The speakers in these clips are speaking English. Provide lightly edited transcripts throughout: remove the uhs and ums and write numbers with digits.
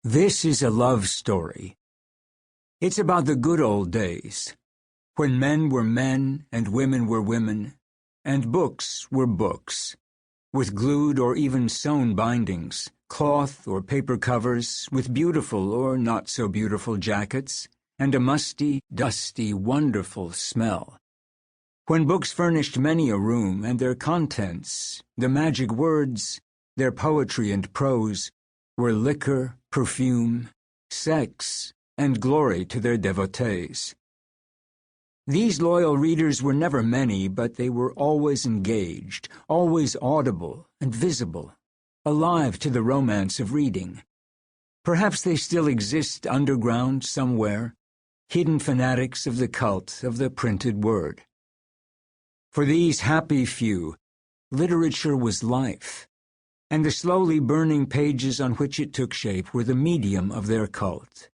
This is a love story. It's about the good old days, when men were men and women were women, and books were books, with glued or even sewn bindings, cloth or paper covers, with beautiful or not-so-beautiful jackets, and a musty, dusty, wonderful smell. When books furnished many a room, and their contents, the magic words, their poetry and prose, were liquor, perfume, sex, and glory to their devotees. These loyal readers were never many, but they were always engaged, always audible and visible, alive to the romance of reading. Perhaps they still exist underground somewhere, hidden fanatics of the cult of the printed word. For these happy few, literature was life, and the slowly burning pages on which it took shape were the medium of their cult.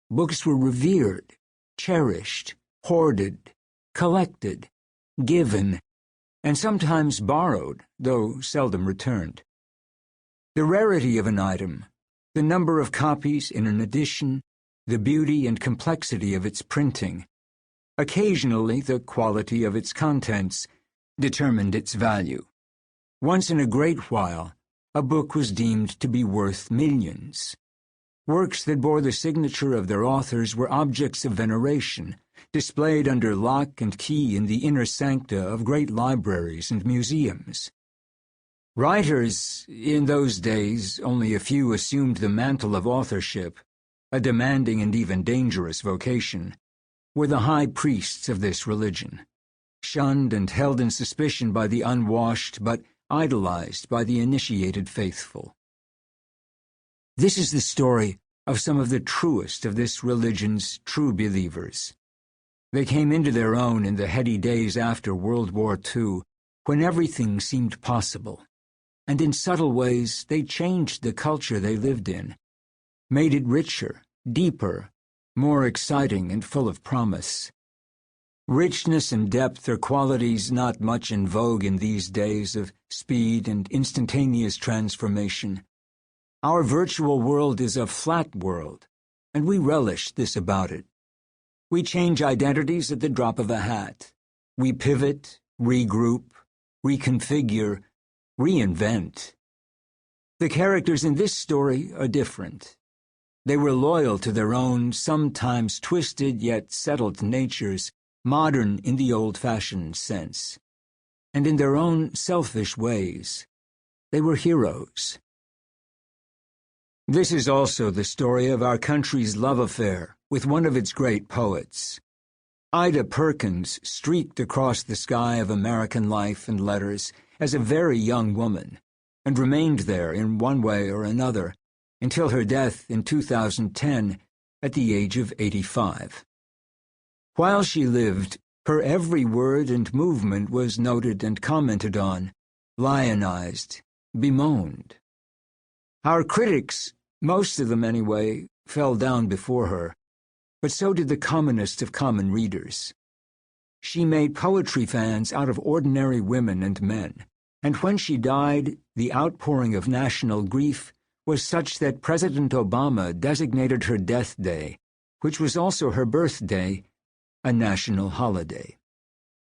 Books were revered, cherished, hoarded, collected, given, and sometimes borrowed, though seldom returned. The rarity of an item, the number of copies in an edition, the beauty and complexity of its printing, occasionally the quality of its contents, determined its value. Once in a great while, a book was deemed to be worth millions. Works that bore the signature of their authors were objects of veneration, displayed under lock and key in the inner sancta of great libraries and museums. Writers, in those days only a few assumed the mantle of authorship, a demanding and even dangerous vocation, were the high priests of this religion, shunned and held in suspicion by the unwashed, but idolized by the initiated faithful. This is the story of some of the truest of this religion's true believers. They came into their own in the heady days after World War II, when everything seemed possible, and in subtle ways they changed the culture they lived in, made it richer, deeper, more exciting and full of promise. Richness and depth are qualities not much in vogue in these days of speed and instantaneous transformation. Our virtual world is a flat world, and we relish this about it. We change identities at the drop of a hat. We pivot, regroup, reconfigure, reinvent. The characters in this story are different. They were loyal to their own, sometimes twisted yet settled natures, modern in the old-fashioned sense. And in their own selfish ways, they were heroes. This is also the story of our country's love affair with one of its great poets. Ida Perkins streaked across the sky of American life and letters as a very young woman, and remained there in one way or another until her death in 2010 at the age of 85. While she lived, her every word and movement was noted and commented on, lionized, bemoaned. Our critics, most of them anyway, fell down before her, but so did the commonest of common readers. She made poetry fans out of ordinary women and men, and when she died, the outpouring of national grief was such that President Obama designated her death day, which was also her birthday, a national holiday.